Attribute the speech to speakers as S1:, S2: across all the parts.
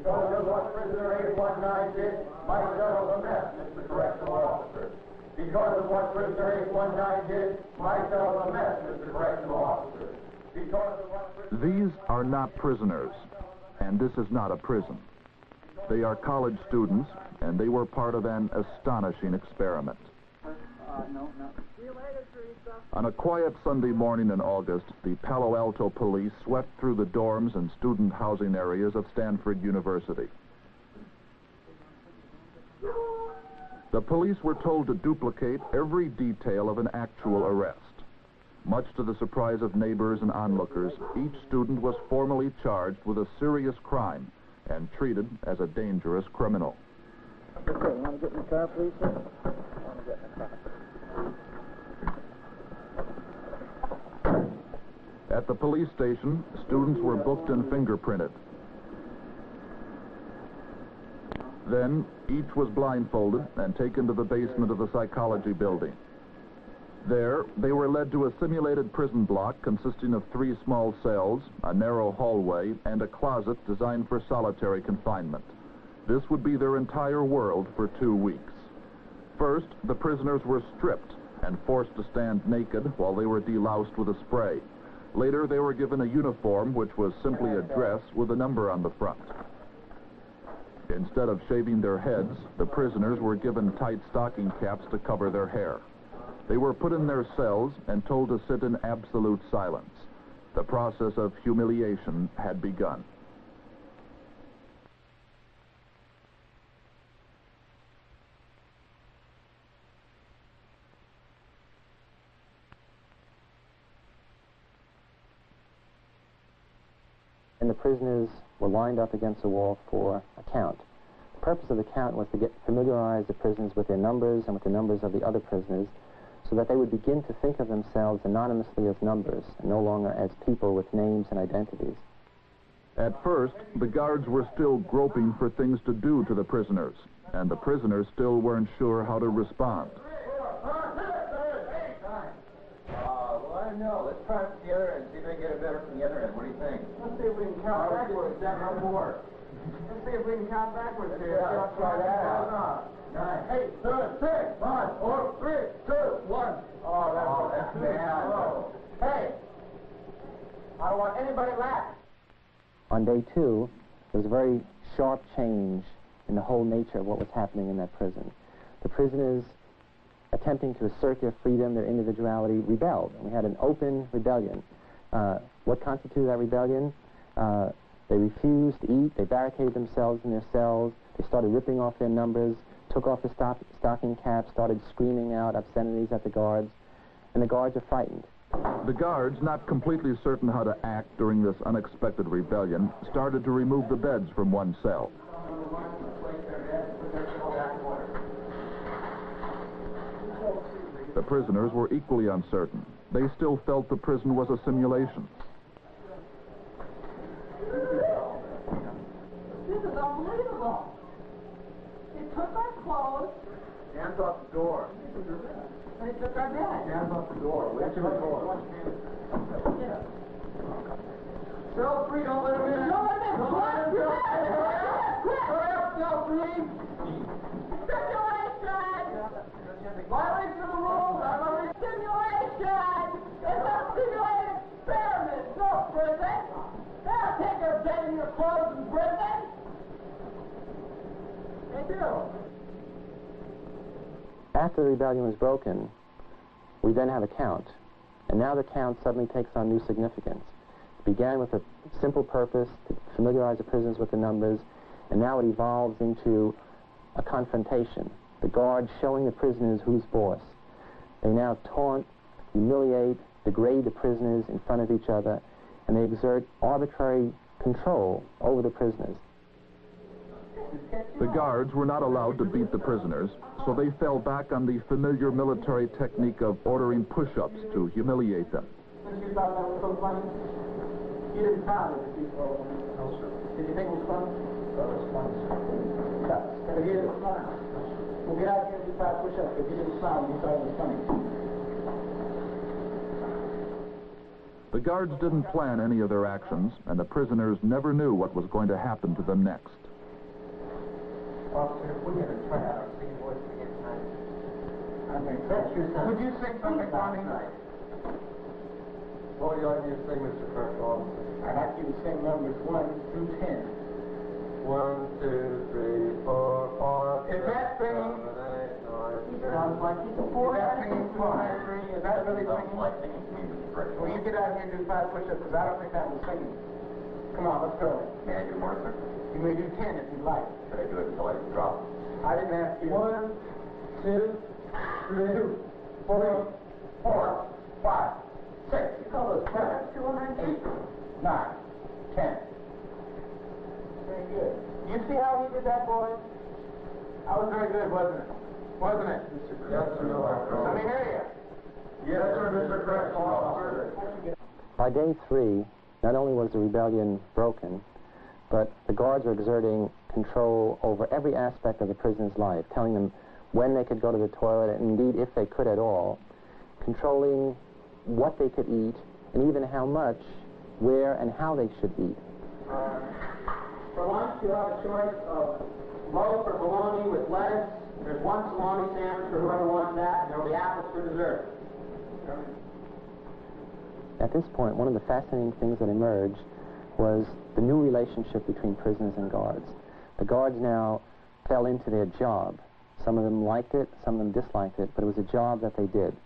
S1: Because of what prisoner 819 did, might settle the mess, Mr. Correctional Officer. Because of what prisoner 819 did, might settle the mess, Mr. Correctional Officer. Because of what
S2: These are not prisoners, and this is not a prison. They are college students, and they were part of an astonishing experiment. On a quiet Sunday morning in August, the Palo Alto police swept through the dorms and student housing areas of Stanford University. The police were told to duplicate every detail of an actual arrest. Much to the surprise of neighbors and onlookers, each student was formally charged with a serious crime and treated as a dangerous criminal.
S3: Okay, you want to get in the car, please, sir? I want to get in the car.
S2: At the police station, students were booked and fingerprinted. Then, each was blindfolded and taken to the basement of the psychology building. There, they were led to a simulated prison block consisting of 3 small cells, a narrow hallway, and a closet designed for solitary confinement. This would be their entire world for 2 weeks. First, the prisoners were stripped and forced to stand naked while they were deloused with a spray. Later, they were given a uniform which was simply a dress with a number on the front. Instead of shaving their heads, the prisoners were given tight stocking caps to cover their hair. They were put in their cells and told to sit in absolute silence. The process of humiliation had begun.
S4: And the prisoners were lined up against a wall for a count. The purpose of the count was to familiarize the prisoners with their numbers and with the numbers of the other prisoners, so that they would begin to think of themselves anonymously as numbers and no longer as people with names and identities.
S2: At first, the guards were still groping for things to do to the prisoners, and the prisoners still weren't sure how to respond.
S1: Well, I don't know. Let's try it together and see if we can get it better from the other end. What do you think?
S3: Let's see if we can count backwards. That more. Let's see if we can count backwards here.
S1: Let's try that out. 9, 8, 7, 6, 5, 4, 3, 2, 1. Oh, that's bad. Oh. Hey, I don't want anybody laughing.
S4: On day 2, there was a very sharp change in the whole nature of what was happening in that prison. The prisoners, attempting to assert their freedom, their individuality, rebelled. And we had an open rebellion. What constituted that rebellion? They refused to eat. They barricaded themselves in their cells. They started ripping off their numbers, took off the stocking caps, started screaming out obscenities at the guards, and the guards are frightened.
S2: The guards, not completely certain how to act during this unexpected rebellion, started to remove the beds from one cell. The prisoners were equally uncertain. They still felt the prison was a simulation.
S5: This is unbelievable. They took our clothes.
S1: Hands off the door.
S5: They took our bed.
S1: Hands off the door. Wait till the door.
S5: Yeah.
S1: Cell 3, don't let him in.
S5: Don't let him in.
S1: Don't let him in. Hurry up, Cell 3.
S5: Simulation.
S1: Violation of the rules.
S5: Simulation. It's a simulated experiment. No prison. They'll take your bed and your clothes in prison. They do.
S4: After the rebellion was broken, we then have a count. And now the count suddenly takes on new significance. It began with a simple purpose to familiarize the prisoners with the numbers, and now it evolves into a confrontation. The guards showing the prisoners who's boss. They now taunt, humiliate, degrade the prisoners in front of each other, and they exert arbitrary control over the prisoners.
S2: The guards were not allowed to beat the prisoners, so they fell back on the familiar military technique of ordering push-ups to humiliate them.
S3: You thought that was so funny? You didn't find it, did you? No, sir. Did you think it was funny? That was funny, sir. But you didn't smile. Well, get out here and do 5 push-ups. If you didn't smile, you thought it was funny.
S2: The guards didn't plan any of their actions, and the prisoners never knew what was going to happen to them next.
S3: Officer, if we had a tryout, singing voice again tonight. I think so. Would you sing something for me? What would you like me to sing, Mr. Correctional Officer? I'd like you to sing numbers 1 through 10. 1, 2, 3, 4, 5. Is that singing? 7, 8, 9, 10. Sounds like he's a boy. Is that singing 4, 9, 3? Is that really singing? Like singing to me, Mr. Correctional Officer. Well, you get out here and do 5 push-ups, because I don't think that was singing. Come on, let's go. May I do more, sir? You may do 10 if you'd like. Should I do it until I drop? I didn't ask you. 1, 2, 3, 4, 4, 5, 6. You call those 7, 8, 9, 10. Very good. You see how he did that, boy? That was very good, wasn't it? Wasn't it? Yes, sir. Let me hear you. Yes, sir, Mr. Correctional Officer.
S4: By day 3, not only was the rebellion broken, but the guards were exerting control over every aspect of the prisoner's life, telling them when they could go to the toilet, and indeed, if they could at all, controlling what they could eat, and even how much, where, and how they should eat.
S3: For lunch, you have a choice of loaf or bologna with lettuce. There's 1 salami sandwich for whoever wants that, and there will be apples for dessert.
S4: At this point, one of the fascinating things that emerged was the new relationship between prisoners and guards. The guards now fell into their job. Some of them liked it, some of them disliked it, but it was a job that they did.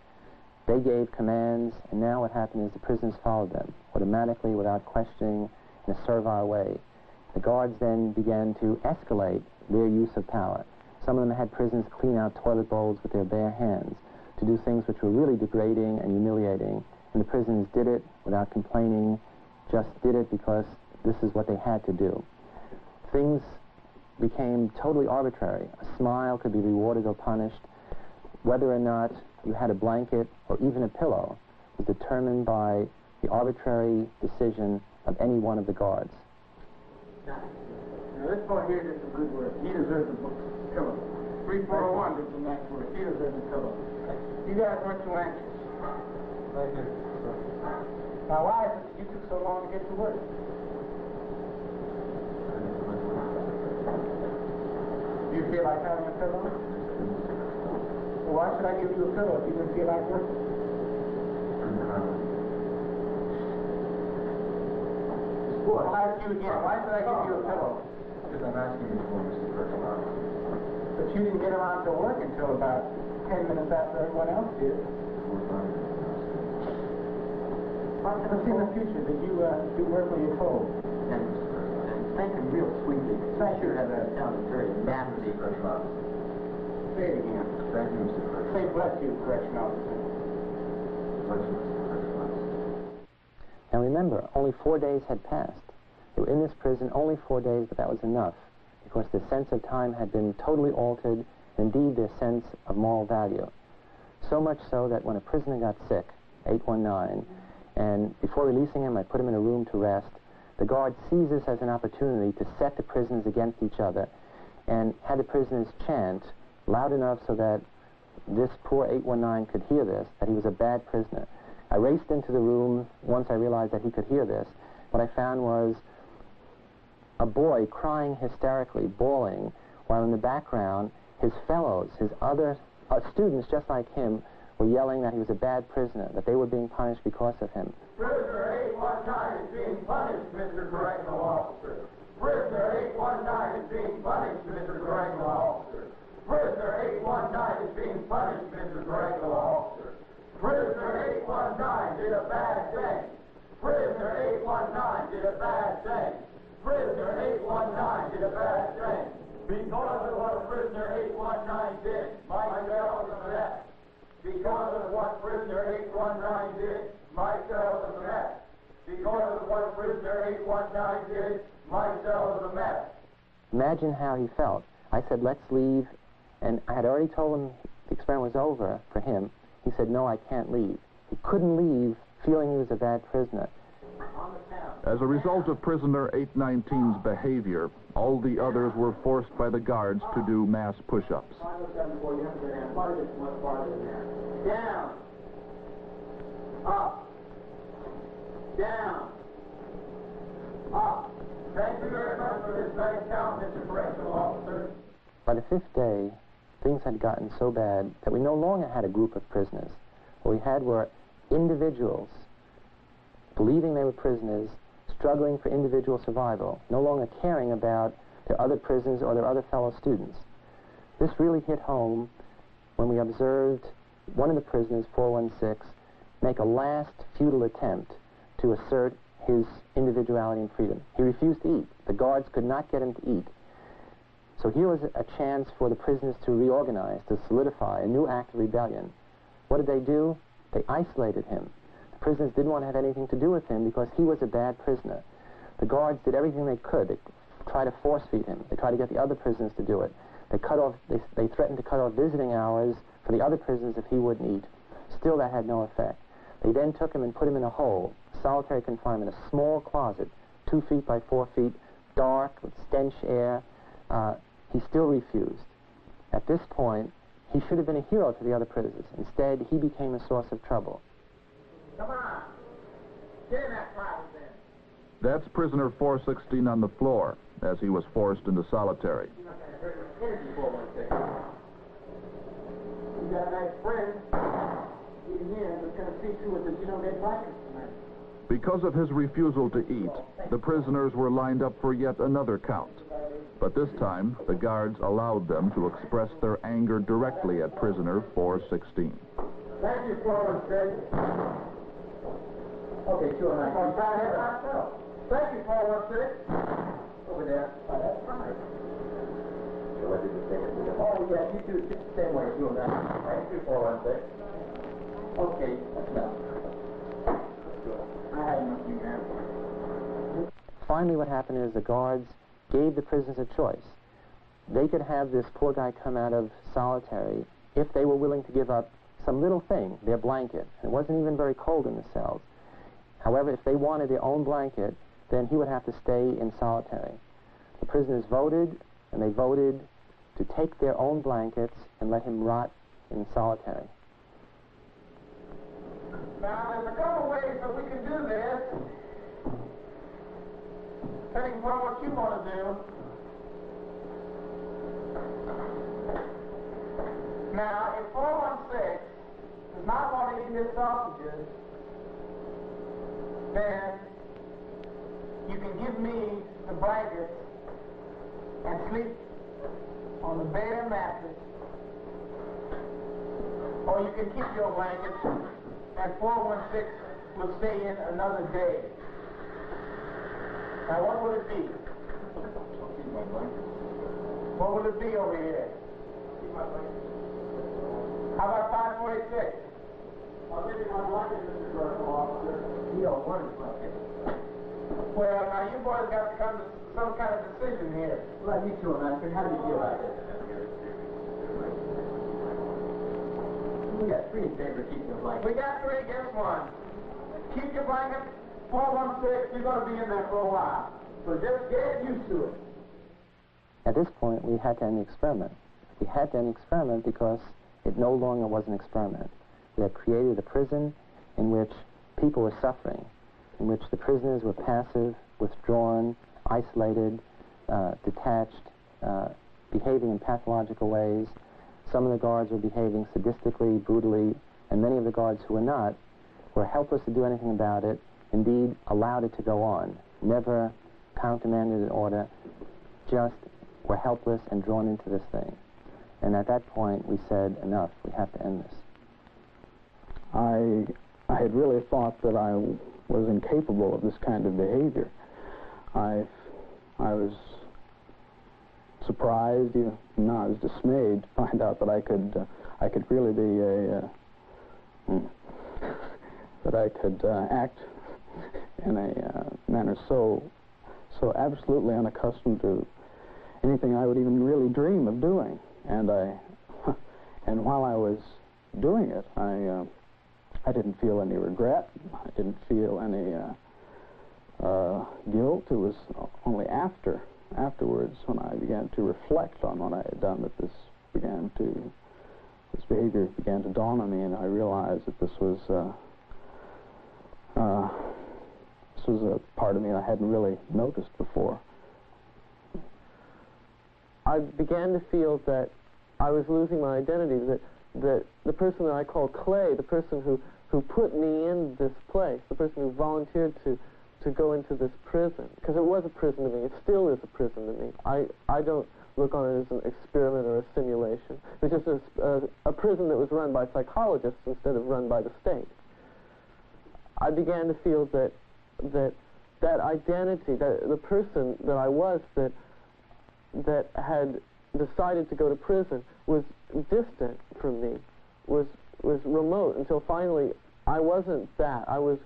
S4: They gave commands, and now what happened is the prisoners followed them, automatically, without questioning, in a servile way. The guards then began to escalate their use of power. Some of them had prisoners clean out toilet bowls with their bare hands, to do things which were really degrading and humiliating, and the prisoners did it without complaining, just did it because this is what they had to do. Things became totally arbitrary. A smile could be rewarded or punished. Whether or not you had a blanket or even a pillow was determined by the arbitrary decision of any one of the guards.
S3: Now, this boy here did some good work. He deserves a pillow. 3401 did some nice work. He deserves a pillow. You guys weren't too anxious.
S6: Thank you.
S3: Now, why is it you took so long to get to work? Do you feel like having a pillow? Well, why should I give you a pillow if you didn't feel like working? I'll ask you again. Why should I give you a pillow?
S6: Because I'm asking you for, Mr. Correctional Officer.
S3: But you didn't get around to work until about 10 minutes after everyone else did. Let's see in the future that you do work when you're told.
S6: Thank you, Mr. Correctional Officer. Thank you real sweetly. I sure have that sounded very nasty, Correctional Officer.
S3: Say it again.
S6: Thank you, Mr. Correctional Officer.
S3: Say bless you, Correctional Officer.
S6: Bless you, Mr. Correctional Officer.
S4: Now remember, only 4 days had passed. They were in this prison only 4 days, but that was enough, because their sense of time had been totally altered, and indeed their sense of moral value. So much so that when a prisoner got sick, 819, and before releasing him, I put him in a room to rest, the guard seized this as an opportunity to set the prisoners against each other, and had the prisoners chant loud enough so that this poor 819 could hear this, that he was a bad prisoner. I raced into the room once I realized that he could hear this. What I found was a boy crying hysterically, bawling, while in the background, his fellows, his other students just like him, were yelling that he was a bad prisoner, that they were being punished because of him.
S1: Prisoner 819 is being punished, Mr. Correctional Officer. Prisoner 819 is being punished, Mr. Correctional Officer. Prisoner 819 is being punished, Mr. Correctional Officer. Prisoner 819 did a bad thing. Prisoner 819 did a bad thing. Prisoner 819 did a bad thing. Because of what prisoner 819 did, my cell is a mess. Because of what prisoner 819 did, my cell is a mess. Because of what prisoner 819 did, my cell is a mess.
S4: Imagine how he felt. I said, let's leave, and I had already told him the experiment was over for him. He said, no, I can't leave. He couldn't leave, feeling he was a bad prisoner.
S2: As a result of prisoner 819's behavior, all the others were forced by the guards to do mass push-ups.
S3: Down. Up. Down. Up.
S1: Thank you very much for this nice count, Mr. Correctional Officer.
S4: By the 5th day, things had gotten so bad that we no longer had a group of prisoners. What we had were individuals believing they were prisoners, struggling for individual survival, no longer caring about their other prisoners or their other fellow students. This really hit home when we observed one of the prisoners, 416, make a last futile attempt to assert his individuality and freedom. He refused to eat. The guards could not get him to eat. So here was a chance for the prisoners to reorganize, to solidify a new act of rebellion. What did they do? They isolated him. The prisoners didn't want to have anything to do with him because he was a bad prisoner. The guards did everything they could. They tried to force feed him. They tried to get the other prisoners to do it. They threatened to cut off visiting hours for the other prisoners if he wouldn't eat. Still, that had no effect. They then took him and put him in a hole, solitary confinement, a small closet, 2 feet by 4 feet, dark, with stench air. He still refused. At this point, he should have been a hero to the other prisoners. Instead, he became a source of trouble.
S3: Come on. Get in that closet then.
S2: That's prisoner 416 on the floor, as he was forced into solitary.
S3: You're not going to hurt your energy for 1 second. You got a nice friend in here that's going to see to it that you don't get blankets tonight.
S2: Because of his refusal to eat, the prisoners were lined up for yet another count. But this time, the guards allowed them to express their anger directly at prisoner 416.
S3: Thank you, 416. Okay, 209. I'm trying to hit myself. Thank you, 416. Over there. Oh, that's right. So what did you say? Oh, yeah, you do it the same way, 209. Thank you, 416. Okay, that's enough. I had enough, you have.
S4: Finally, what happened is the guards gave the prisoners a choice. They could have this poor guy come out of solitary if they were willing to give up some little thing, their blanket. It wasn't even very cold in the cells. However, if they wanted their own blanket, then he would have to stay in solitary. The prisoners voted, and they voted to take their own blankets and let him rot in solitary.
S3: Now, there's a couple ways that we can do this, depending upon what you want to do. Now, if 416 does not want to eat his sausages, then you can give me the blankets and sleep on the bare mattress, or you can keep your blankets and 416 will stay in another day. Now, what will it be? I'll keep my blankets. What will it be over here? Keep my blankets. How about 546? I'll give you my blanket, Mr. Correctional Officer. You don't want his blanket. Well, now you boys got to come to some kind of decision here. Well, you two, Master. How do you feel about this? We got 3 in favor of keeping your blanket. We got 3 against 1. Keep your blanket. 416, you're going to be in there for a while. So just get used to it.
S4: At this point, we had to end the experiment. We had to end the experiment because it no longer was an experiment. We had created a prison in which people were suffering, in which the prisoners were passive, withdrawn, isolated, detached, behaving in pathological ways. Some of the guards were behaving sadistically, brutally, and many of the guards who were not were helpless to do anything about it, indeed allowed it to go on, never countermanded an order, just were helpless and drawn into this thing. And at that point, we said, enough, we have to end this.
S7: I had really thought that I was incapable of this kind of behavior. I was surprised, even no, I was dismayed to find out that I could really be that I could act in a manner so absolutely unaccustomed to anything I would even really dream of doing. And and while I was doing it, I didn't feel any regret. I didn't feel any guilt. It was only afterwards when I began to reflect on what I had done that this behavior began to dawn on me, and I realized that this was a part of me I hadn't really noticed before.
S8: I began to feel that I was losing my identity, that the person that I called Clay, the person who put me in this place, the person who volunteered to go into this prison, because it was a prison to me, it still is a prison to me. I don't look on it as an experiment or a simulation. It was just a prison that was run by psychologists instead of run by the state. I began to feel that identity, that the person that I was that had decided to go to prison was distant from me, was remote, until finally I wasn't that. I was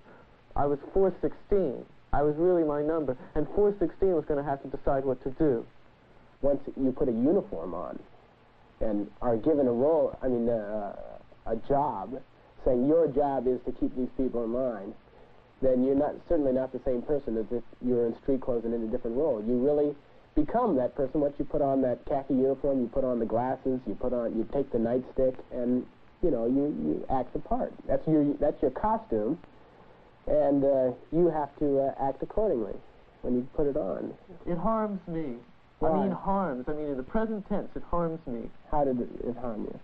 S8: 416. I was really my number, and 416 was going to have to decide what to do.
S9: Once you put a uniform on and are given a role, I mean a job, saying your job is to keep these people in line, then you're certainly not the same person as if you were in street clothes and in a different role. You really become that person once you put on that khaki uniform, you put on the glasses, you take the nightstick, and you act the part. That's your costume, and you have to act accordingly when you put it on.
S8: It harms me.
S9: Why?
S8: I mean harms. I mean in the present tense, it harms me.
S9: How did it harm you?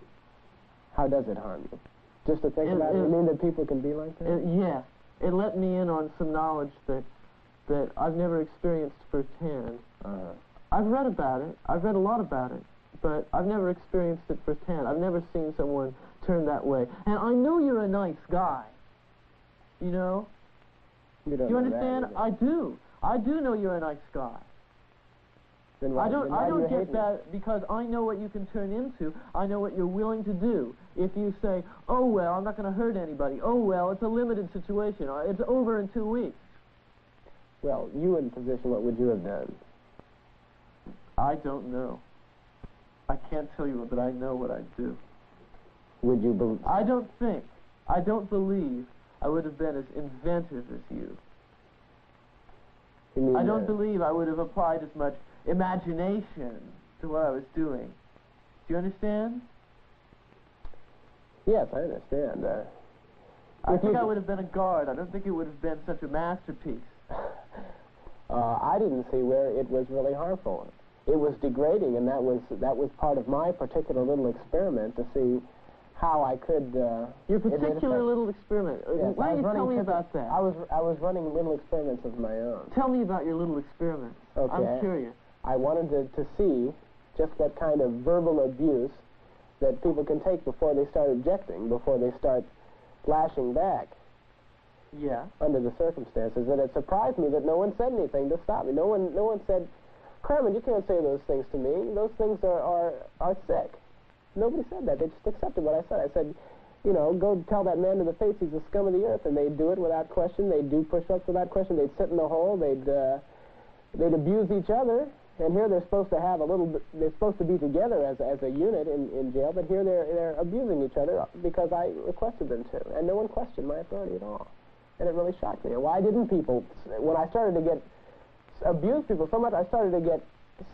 S9: How does it harm you? Just to think about it? You mean that people can be like that?
S8: Yeah. It let me in on some knowledge that I've never experienced firsthand. I've read about it. I've read a lot about it, but I've never experienced it firsthand. I've never seen someone turn that way. And I know you're a nice guy. You know?
S9: You don't
S8: you
S9: know
S8: understand?
S9: that,
S8: I do. I do know you're a nice guy.
S9: Then why,
S8: I don't get
S9: me?
S8: that because I know what you can turn into. I know what you're willing to do. If you say, oh, well, I'm not going to hurt anybody. Oh, well, it's a limited situation. It's over in 2 weeks.
S9: Well, you in position, what would you have done?
S8: I don't know. I can't tell you, but I know what I'd do.
S9: Would you believe?
S8: I don't believe I would have been as inventive as you.
S9: You mean,
S8: I don't believe I would have applied as much imagination to what I was doing. Do you understand?
S9: Yes, I understand.
S8: I think I would have been a guard. I don't think it would have been such a masterpiece.
S9: I didn't see where it was really harmful. It was degrading, and that was part of my particular little experiment to see how I could.
S8: Your particular little experiment.
S9: Yes,
S8: Why don't you tell me about that?
S9: I was running little experiments of my own.
S8: Tell me about your little experiments.
S9: Okay.
S8: I'm curious.
S9: I wanted to see just what kind of verbal abuse that people can take before they start objecting, before they start flashing back.
S8: Yeah.
S9: Under the circumstances, and it surprised me that no one said anything to stop me. No one said, "Kramer, you can't say those things to me. Those things are sick." Nobody said that. They just accepted what I said. I said, go tell that man to the face he's the scum of the earth, and they'd do it without question. They'd do push-ups without question. They'd sit in the hole. They'd abuse each other. And here they're supposed to have they're supposed to be together as a unit in jail, but here they're abusing each other because I requested them to, and no one questioned my authority at all. And it really shocked me. Why didn't people, when I started to abuse people so much, I started to get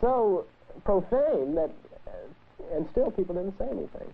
S9: so profane that, and still people didn't say anything.